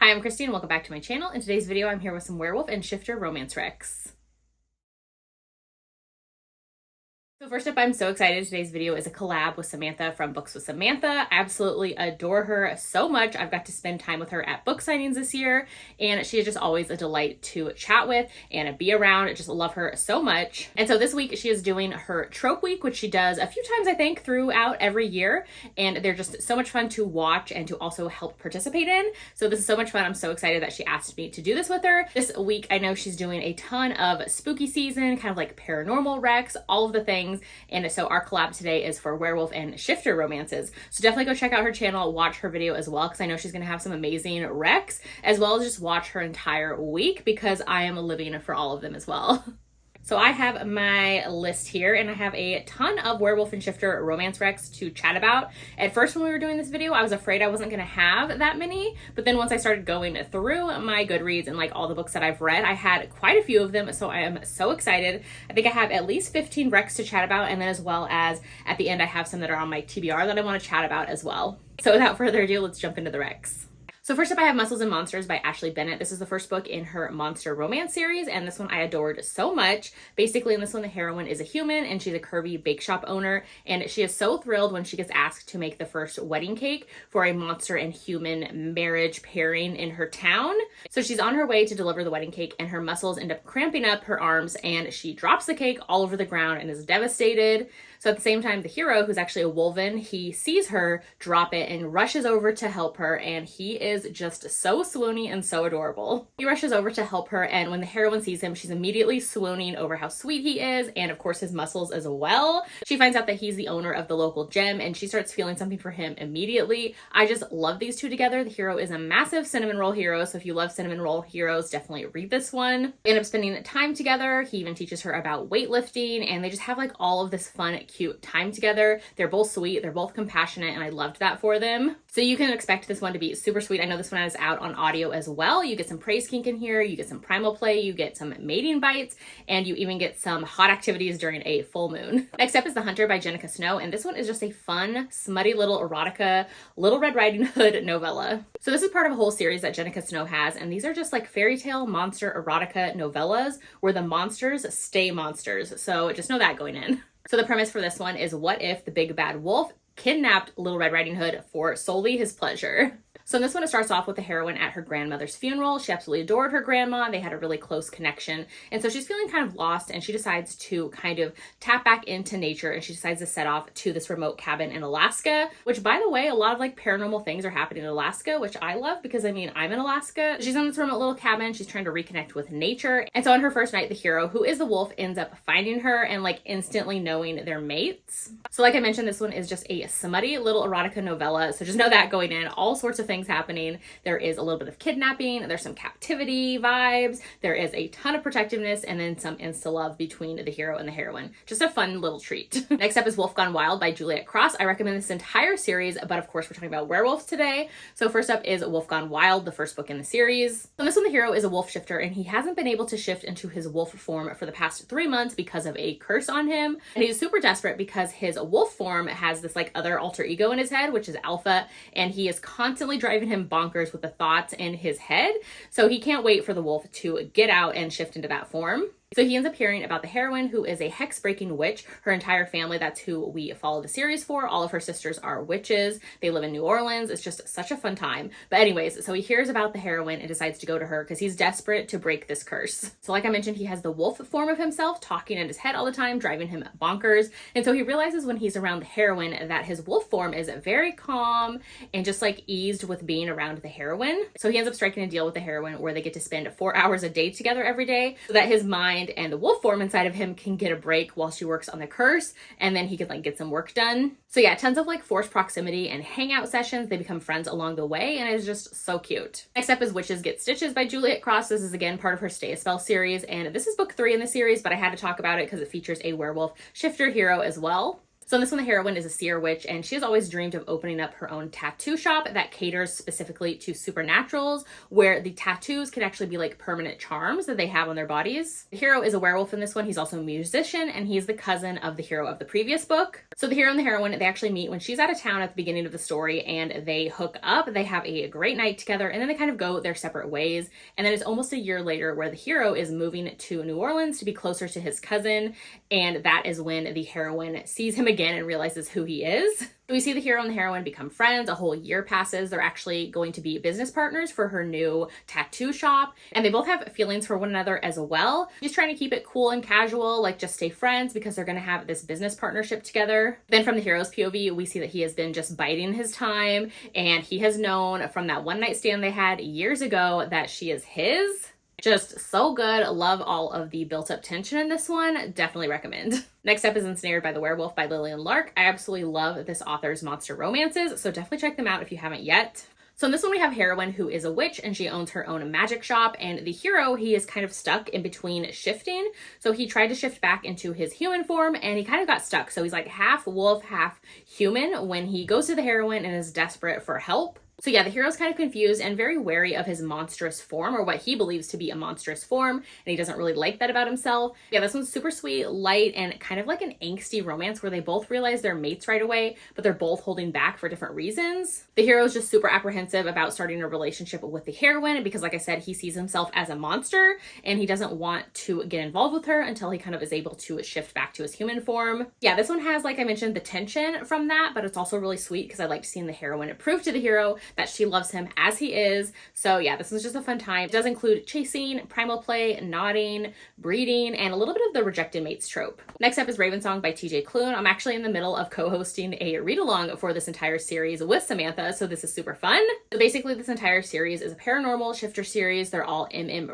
Hi, I'm Christine. Welcome back to my channel. In today's video, I'm here with some Werewolf and Shifter romance recs. So first up, I'm so excited. Today's video is a collab with Samantha from Books with Samantha. I absolutely adore her so much. I've got to spend time with her at book signings this year, and she is just always a delight to chat with and be around. I just love her so much. And so this week she is doing her trope week, which she does a few times, I think, throughout every year. And they're just so much fun to watch and to also help participate in. So this is so much fun. I'm so excited that she asked me to do this with her. This week, I know she's doing a ton of spooky season, kind of like paranormal recs, all of the things. And so our collab today is for Werewolf and Shifter romances. So definitely go check out her channel, watch her video as well, because I know she's going to have some amazing recs, as well as just watch her entire week because I am living for all of them as well. So I have my list here, and I have a ton of Werewolf and Shifter romance recs to chat about. At first, when we were doing this video, I was afraid I wasn't going to have that many, but then once I started going through my Goodreads and like all the books that I've read, I had quite a few of them, so I am so excited. I think I have at least 15 recs to chat about, and then as well as at the end, I have some that are on my TBR that I want to chat about as well. So without further ado, let's jump into the recs. So first up, I have Muscles and Monsters by Ashley Bennett. This is the first book in her monster romance series, and this one I adored so much. Basically, in this one, the heroine is a human, and she's a curvy bake shop owner, and she is so thrilled when she gets asked to make the first wedding cake for a monster and human marriage pairing in her town. So she's on her way to deliver the wedding cake, and her muscles end up cramping up her arms, and she drops the cake all over the ground and is devastated. So at the same time, the hero, who's actually a wolven, he sees her drop it and rushes over to help her, and he is just so swoony and so adorable. He rushes over to help her, and when the heroine sees him, she's immediately swooning over how sweet he is, and of course his muscles as well. She finds out that he's the owner of the local gym, and she starts feeling something for him immediately. I just love these two together. The hero is a massive cinnamon roll hero, so if you love cinnamon roll heroes, definitely read this one. They end up spending time together. He even teaches her about weightlifting, and they just have like all of this fun, cute time together. They're both sweet, they're both compassionate, and I loved that for them. So you can expect this one to be super sweet. I know this one is out on audio as well. You get some praise kink in here, you get some primal play, you get some mating bites, and you even get some hot activities during a full moon. Next up is The Hunter by Jenica Snow, and this one is just a fun, smutty little erotica, Little Red Riding Hood novella. So this is part of a whole series that Jenica Snow has, and these are just like fairy tale monster erotica novellas where the monsters stay monsters. So just know that going in. So the premise for this one is, what if the big bad wolf kidnapped Little Red Riding Hood for solely his pleasure? So in this one, it starts off with the heroine at her grandmother's funeral. She absolutely adored her grandma. They had a really close connection. And so she's feeling kind of lost, and she decides to kind of tap back into nature, and she decides to set off to this remote cabin in Alaska, which, by the way, a lot of like paranormal things are happening in Alaska, which I love because I mean, I'm in Alaska. She's in this remote little cabin. She's trying to reconnect with nature. And so on her first night, the hero, who is the wolf, ends up finding her and like instantly knowing their mates. So like I mentioned, this one is just a smutty little erotica novella. So just know that going in, all sorts of things happening. There is a little bit of kidnapping, there's some captivity vibes, there is a ton of protectiveness, and then some insta love between the hero and the heroine. Just a fun little treat. Next up is Wolf Gone Wild by Juliet Cross. I recommend this entire series, but of course we're talking about werewolves today. So first up is Wolf Gone Wild, the first book in the series. So this one, the hero is a wolf shifter, and he hasn't been able to shift into his wolf form for the past 3 months because of a curse on him. And he's super desperate because his wolf form has this like other alter ego in his head, which is Alpha, and he is constantly driving him bonkers with the thoughts in his head. So he can't wait for the wolf to get out and shift into that form. So he ends up hearing about the heroine, who is a hex-breaking witch. Her entire family, that's who we follow the series for. All of her sisters are witches. They live in New Orleans. It's just such a fun time. But anyways, so he hears about the heroine and decides to go to her because he's desperate to break this curse. So like I mentioned, he has the wolf form of himself talking in his head all the time, driving him bonkers. And so he realizes when he's around the heroine that his wolf form is very calm and just like eased with being around the heroine. So he ends up striking a deal with the heroine where they get to spend 4 hours a day together every day so that his mind and the wolf form inside of him can get a break while she works on the curse, and then he can like get some work done. So yeah, tons of like forced proximity and hangout sessions. They become friends along the way, and it's just so cute. Next up is Witches Get Stitches by Juliet Cross. This is again part of her Stay a Spell series, and this is book 3 in the series, but I had to talk about it because it features a werewolf shifter hero as well. So in this one, the heroine is a seer witch, and she has always dreamed of opening up her own tattoo shop that caters specifically to supernaturals, where the tattoos can actually be like permanent charms that they have on their bodies. The hero is a werewolf in this one. He's also a musician, and he's the cousin of the hero of the previous book. So the hero and the heroine, they actually meet when she's out of town at the beginning of the story, and they hook up. They have a great night together, and then they kind of go their separate ways. And then it's almost a year later where the hero is moving to New Orleans to be closer to his cousin, and that is when the heroine sees him again and realizes who he is. We see the hero and the heroine become friends. A whole year passes. They're actually going to be business partners for her new tattoo shop, and they both have feelings for one another as well. She's trying to keep it cool and casual, like just stay friends, because they're going to have this business partnership together. Then from the hero's POV, we see that he has been just biding his time, and he has known from that one night stand they had years ago that she is his. Just so good. Love all of the built up tension in this one. Definitely recommend. Next up is Ensnared by the Werewolf by Lillian Lark. I absolutely love this author's monster romances, so definitely check them out if you haven't yet. So in this one, we have heroine who is a witch, and she owns her own magic shop, and the hero, he is kind of stuck in between shifting. So he tried to shift back into his human form, and he kind of got stuck. So he's like half wolf, half human when he goes to the heroine and is desperate for help. So yeah, the hero's kind of confused and very wary of his monstrous form, or what he believes to be a monstrous form, and he doesn't really like that about himself. Yeah, this one's super sweet, light, and kind of like an angsty romance where they both realize they're mates right away, but they're both holding back for different reasons. The hero's just super apprehensive about starting a relationship with the heroine because, like I said, he sees himself as a monster, and he doesn't want to get involved with her until he kind of is able to shift back to his human form. Yeah, this one has, like I mentioned, the tension from that, but it's also really sweet because I like seeing the heroine prove to the hero that she loves him as he is. So yeah, this one's just a fun time. It does include chasing, primal play, nodding, breeding, and a little bit of the rejected mates trope. Next up is Ravensong by TJ Klune. I'm actually in the middle of co-hosting a read-along for this entire series with Samantha, so this is super fun. So basically, this entire series is a paranormal shifter series. They're all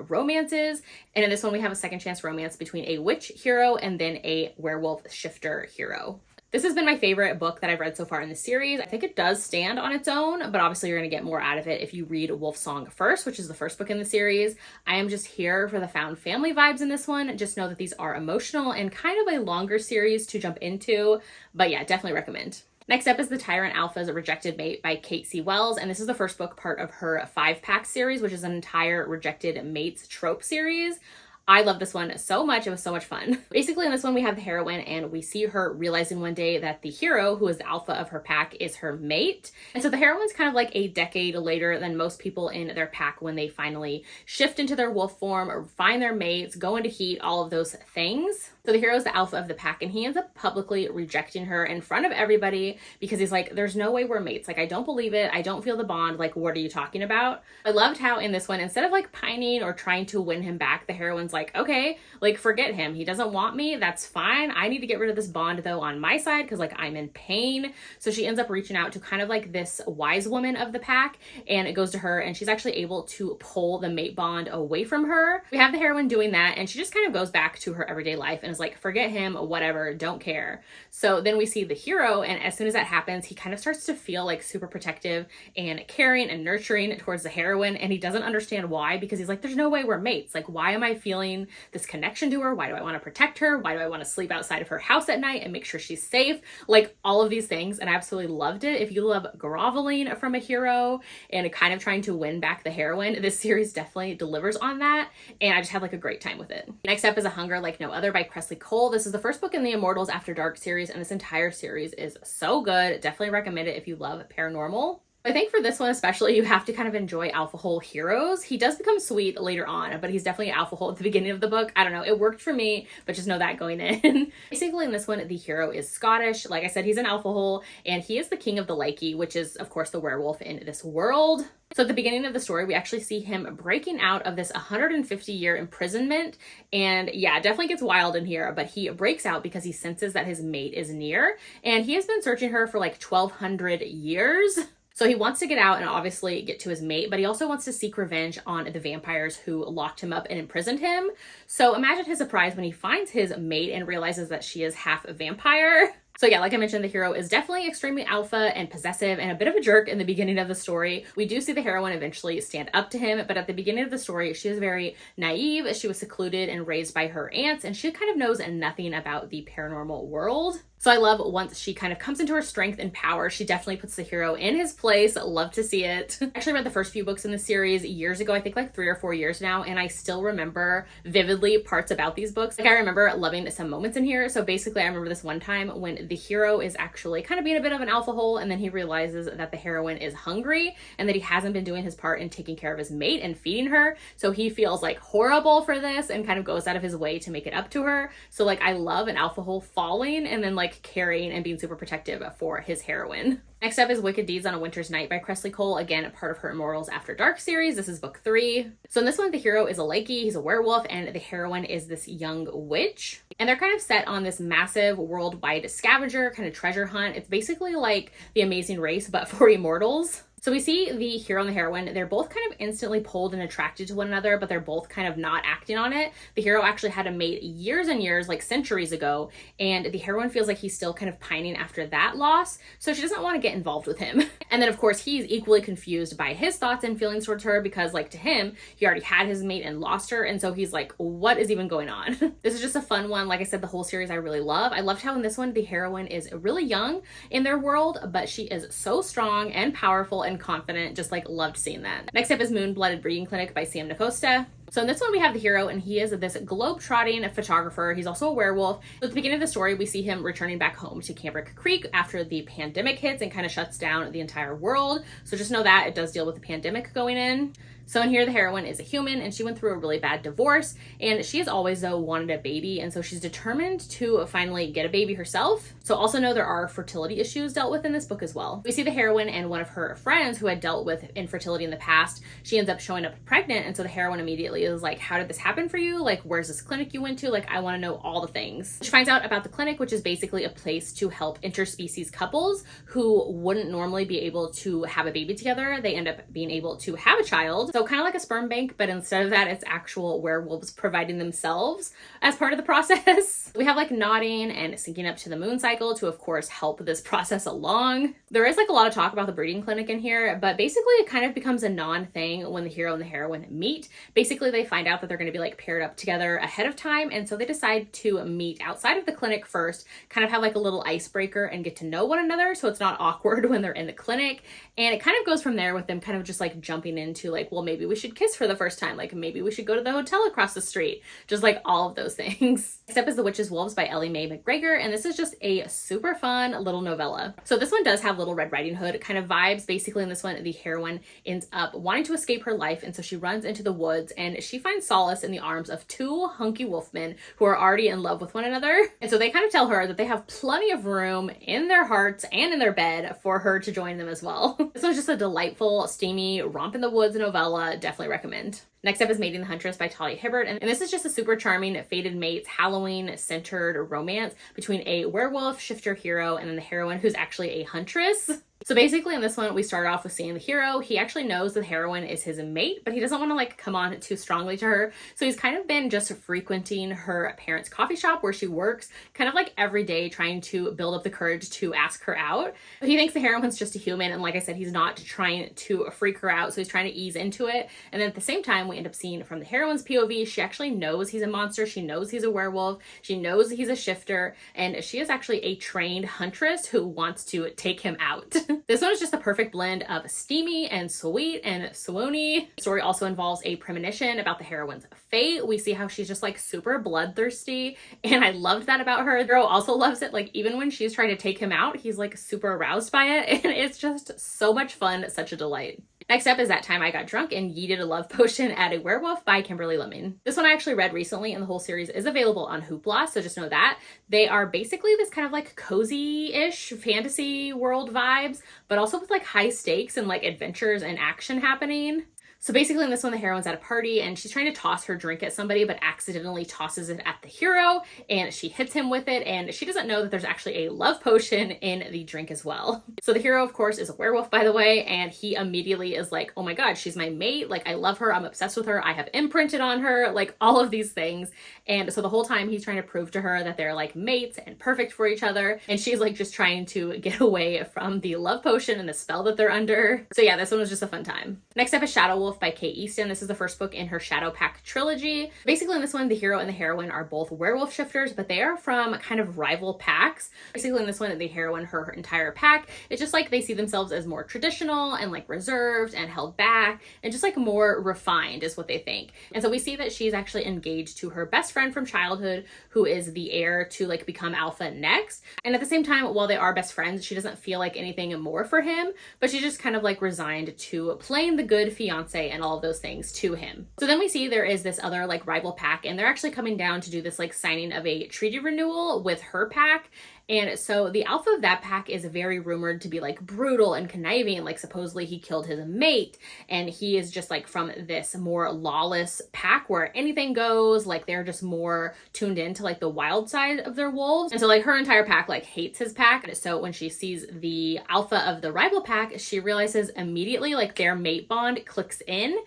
romances, and in this one we have a second chance romance between a witch hero and then a werewolf shifter hero. This has been my favorite book that I've read so far in the series. I think it does stand on its own, but obviously you're going to get more out of it if you read Wolfsong first, which is the first book in the series. I am just here for the found family vibes in this one. Just know that these are emotional and kind of a longer series to jump into, but yeah, definitely recommend. Next up is The Tyrant Alpha's Rejected Mate by Kate C. Wells, and this is the first book part of her 5-pack series, which is an entire rejected mates trope series. I love this one so much. It was so much fun. Basically, in this one, we have the heroine, and we see her realizing one day that the hero, who is the alpha of her pack, is her mate. And so the heroine's kind of like a decade later than most people in their pack when they finally shift into their wolf form or find their mates, go into heat, all of those things. So the hero is the alpha of the pack, and he ends up publicly rejecting her in front of everybody because he's like, there's no way we're mates. Like, I don't believe it. I don't feel the bond. Like, what are you talking about? I loved how in this one, instead of like pining or trying to win him back, the heroine's like, okay, like forget him. He doesn't want me. That's fine. I need to get rid of this bond though on my side because like I'm in pain. So she ends up reaching out to kind of like this wise woman of the pack, and it goes to her, and she's actually able to pull the mate bond away from her. We have the heroine doing that, and she just kind of goes back to her everyday life and is like, forget him, whatever, don't care. So then we see the hero, and as soon as that happens, he kind of starts to feel like super protective and caring and nurturing towards the heroine, and he doesn't understand why, because he's like, there's no way we're mates. Like, why am I feeling this connection to her? Why do I want to protect her? Why do I want to sleep outside of her house at night and make sure she's safe? Like, all of these things, and I absolutely loved it. If you love groveling from a hero and kind of trying to win back the heroine, this series definitely delivers on that, and I just had like a great time with it. Next up is A Hunger Like No Other by Presley Cole. This is the first book in the Immortals After Dark series, and this entire series is so good. Definitely recommend it if you love paranormal. I think for this one especially, you have to kind of enjoy alpha hole heroes. He does become sweet later on, but he's definitely alpha hole at the beginning of the book. I don't know, it worked for me, but just know that going in. Basically in this one, the hero is Scottish. Like I said, he's an alpha hole, and he is the king of the Likey, which is of course the werewolf in this world. So at the beginning of the story, we actually see him breaking out of this 150-year imprisonment. And yeah, it definitely gets wild in here, but he breaks out because he senses that his mate is near, and he has been searching her for like 1,200 years. So he wants to get out and obviously get to his mate, but he also wants to seek revenge on the vampires who locked him up and imprisoned him. So imagine his surprise when he finds his mate and realizes that she is half a vampire. So yeah, like I mentioned, the hero is definitely extremely alpha and possessive and a bit of a jerk in the beginning of the story. We do see the heroine eventually stand up to him, but at the beginning of the story, she is very naive. She was secluded and raised by her aunts, and she kind of knows nothing about the paranormal world. So I love once she kind of comes into her strength and power, she definitely puts the hero in his place. Love to see it. I actually read the first few books in the series years ago, I think like 3 or 4 years now, and I still remember vividly parts about these books. Like I remember loving some moments in here. So basically I remember this one time when the hero is actually kind of being a bit of an alpha hole, and then he realizes that the heroine is hungry and that he hasn't been doing his part in taking care of his mate and feeding her. So he feels like horrible for this and kind of goes out of his way to make it up to her. So like I love an alpha hole falling and then like caring and being super protective for his heroine. Next up is Wicked Deeds on a Winter's Night by Cressley Cole. Again, part of her Immortals After Dark series. This is book 3. So in this one, the hero is a Lakey, he's a werewolf, and the heroine is this young witch. And they're kind of set on this massive worldwide scavenger kind of treasure hunt. It's basically like The Amazing Race, but for Immortals. So we see the hero and the heroine, they're both kind of instantly pulled and attracted to one another, but they're both kind of not acting on it. The hero actually had a mate years and years, like centuries ago, and the heroine feels like he's still kind of pining after that loss, so she doesn't want to get involved with him. And then of course he's equally confused by his thoughts and feelings towards her because like to him, he already had his mate and lost her, and so he's like, what is even going on? This is just a fun one. Like I said, the whole series I really love. I loved how in this one, the heroine is really young in their world, but she is so strong and powerful and confident. Just like loved seeing that. Next up is Moon-Blooded Breeding Clinic by Sam Nacosta. So in this one, we have the hero, and he is this globe-trotting photographer. He's also a werewolf. So at the beginning of the story, we see him returning back home to Cambric Creek after the pandemic hits and kind of shuts down the entire world. So just know that it does deal with the pandemic going in. So in here, the heroine is a human, and she went through a really bad divorce, and she has always, though, wanted a baby, and so she's determined to finally get a baby herself. So also know there are fertility issues dealt with in this book as well. We see the heroine and one of her friends who had dealt with infertility in the past. She ends up showing up pregnant, and so the heroine immediately is like, how did this happen for you? Like, where's this clinic you went to? Like, I want to know all the things. She finds out about the clinic, which is basically a place to help interspecies couples who wouldn't normally be able to have a baby together. They end up being able to have a child. So kind of like a sperm bank, but instead of that, it's actual werewolves providing themselves as part of the process. We have like nodding and syncing up to the moon cycle to, of course, help this process along. There is like a lot of talk about the breeding clinic in here, but basically it kind of becomes a non-thing when the hero and the heroine meet. Basically, they find out that they're going to be like paired up together ahead of time, and so they decide to meet outside of the clinic first, kind of have like a little icebreaker and get to know one another so it's not awkward when they're in the clinic. And it kind of goes from there with them kind of just like jumping into like, well, maybe we should kiss for the first time, like maybe we should go to the hotel across the street, just like all of those things. Next up is The Witch's Wolves by Ellie Mae McGregor, and this is just a super fun little novella. So this one does have Little Red Riding Hood kind of vibes. Basically in this one, the heroine ends up wanting to escape her life, and so she runs into the woods and she finds solace in the arms of 2 hunky wolfmen who are already in love with one another. And so they kind of tell her that they have plenty of room in their hearts and in their bed for her to join them as well. This one's just a delightful, steamy, romp in the woods novella. Definitely recommend. Next up is Mating the Huntress by Talia Hibbert, and this is just a super charming fated mates Halloween-centered romance between a werewolf shifter hero and then the heroine who's actually a huntress. So basically in this one, we start off with seeing the hero. He actually knows the heroine is his mate, but he doesn't want to like come on too strongly to her. So he's kind of been just frequenting her parents' coffee shop where she works, kind of like every day trying to build up the courage to ask her out. But he thinks the heroine's just a human, and like I said, he's not trying to freak her out, so he's trying to ease into it. And then at the same time, we end up seeing from the heroine's POV, she actually knows he's a monster, she knows he's a werewolf, she knows he's a shifter, and she is actually a trained huntress who wants to take him out. This one is just the perfect blend of steamy and sweet and swoony. The story also involves a premonition about the heroine's fate. We see how she's just like super bloodthirsty, and I loved that about her. The girl also loves it. Like even when she's trying to take him out, he's like super aroused by it, and it's just so much fun, such a delight. Next up is That Time I Got Drunk and Yeeted a Love Potion at a Werewolf by Kimberly Lemming. This one I actually read recently, and the whole series is available on Hoopla, so just know that. They are basically this kind of like cozy-ish fantasy world vibes, but also with like high stakes and like adventures and action happening. So basically in this one, the heroine's at a party and she's trying to toss her drink at somebody, but accidentally tosses it at the hero, and she hits him with it, and she doesn't know that there's actually a love potion in the drink as well. So the hero, of course, is a werewolf, by the way, and he immediately is like, oh my god, she's my mate, like I love her, I'm obsessed with her, I have imprinted on her, like all of these things. And so the whole time he's trying to prove to her that they're like mates and perfect for each other, and she's like just trying to get away from the love potion and the spell that they're under. So yeah, this one was just a fun time. Next up is Shadow Wolf Werewolf by Kate Easton. This is the first book in her Shadow Pack trilogy. Basically in this one, the hero and the heroine are both werewolf shifters, but they are from kind of rival packs. Basically in this one, the heroine, her entire pack, it's just like they see themselves as more traditional and like reserved and held back and just like more refined is what they think. And so we see that she's actually engaged to her best friend from childhood, who is the heir to like become alpha next. And at the same time, while they are best friends, she doesn't feel like anything more for him, but she's just kind of like resigned to playing the good fiance and all of those things to him. So then we see there is this other like rival pack, and they're actually coming down to do this like signing of a treaty renewal with her pack. And so the alpha of that pack is very rumored to be like brutal and conniving. Like supposedly he killed his mate, and he is just like from this more lawless pack where anything goes. Like they're just more tuned into like the wild side of their wolves. And so like her entire pack like hates his pack. So when she sees the alpha of the rival pack, she realizes immediately like their mate bond clicks in.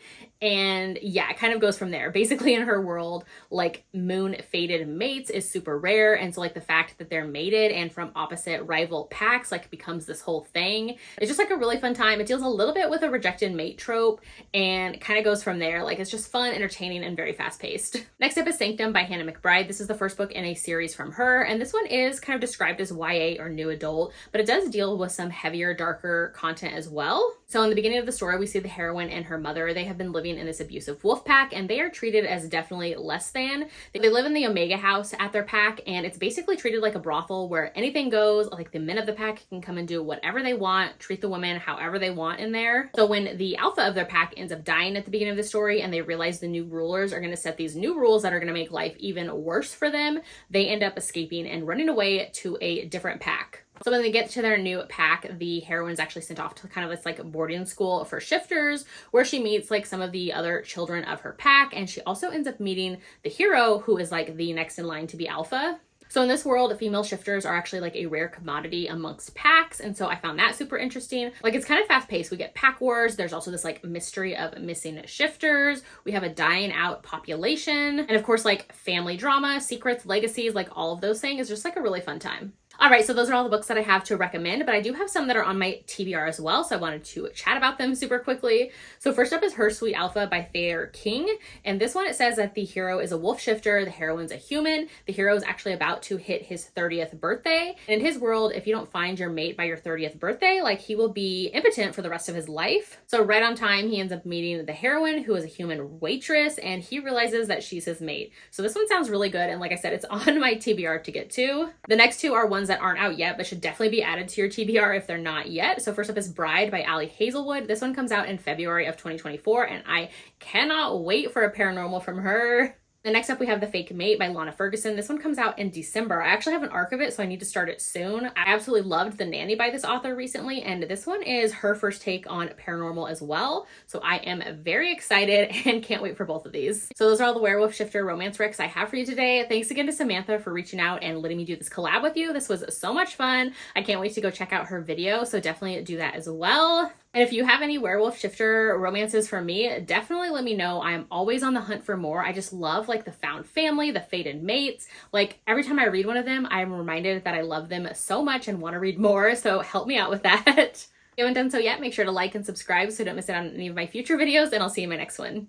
And yeah, it kind of goes from there. Basically in her world, like moon fated mates is super rare. And so like the fact that they're mated and from opposite rival packs like becomes this whole thing. It's just like a really fun time. It deals a little bit with a rejected mate trope and kind of goes from there. Like it's just fun, entertaining, and very fast paced. Next up is Sanctum by Hannah McBride. This is the first book in a series from her. And this one is kind of described as YA or new adult, but it does deal with some heavier, darker content as well. So in the beginning of the story, we see the heroine and her mother. They have been living in this abusive wolf pack, and they are treated as definitely less than. They live in the Omega house at their pack, and it's basically treated like a brothel where anything goes. Like the men of the pack can come and do whatever they want, treat the women however they want in there. So when the alpha of their pack ends up dying at the beginning of the story and they realize the new rulers are going to set these new rules that are going to make life even worse for them, they end up escaping and running away to a different pack. So when they get to their new pack, the heroine is actually sent off to kind of this like boarding school for shifters where she meets like some of the other children of her pack. And she also ends up meeting the hero, who is like the next in line to be alpha. So in this world, female shifters are actually like a rare commodity amongst packs. And so I found that super interesting. Like it's kind of fast paced. We get pack wars. There's also this like mystery of missing shifters. We have a dying out population. And of course, like family drama, secrets, legacies, like all of those things is just like a really fun time. All right, so those are all the books that I have to recommend, but I do have some that are on my TBR as well, so I wanted to chat about them super quickly. So first up is Her Sweet Alpha by Thayer King, and this one, it says that the hero is a wolf shifter, the heroine's a human. The hero is actually about to hit his 30th birthday, and in his world, if you don't find your mate by your 30th birthday, like he will be impotent for the rest of his life. So right on time, he ends up meeting the heroine, who is a human waitress, and he realizes that she's his mate. So this one sounds really good, and like I said, it's on my TBR to get to. The next two are ones that aren't out yet, but should definitely be added to your TBR if they're not yet. So first up is Bride by Ali Hazelwood. This one comes out in February of 2024, and I cannot wait for a paranormal from her. The next up, we have The Fake Mate by Lana Ferguson. This one comes out in December. I actually have an arc of it, so I need to start it soon. I absolutely loved The Nanny by this author recently, and this one is her first take on paranormal as well. So I am very excited and can't wait for both of these. So those are all the Werewolf Shifter romance recs I have for you today. Thanks again to Samantha for reaching out and letting me do this collab with you. This was so much fun. I can't wait to go check out her video, so definitely do that as well. And if you have any werewolf shifter romances for me, definitely let me know. I am always on the hunt for more. I just love like the found family, the fated mates. Like every time I read one of them, I'm reminded that I love them so much and want to read more. So help me out with that. If you haven't done so yet, make sure to like and subscribe so you don't miss out on any of my future videos, and I'll see you in my next one.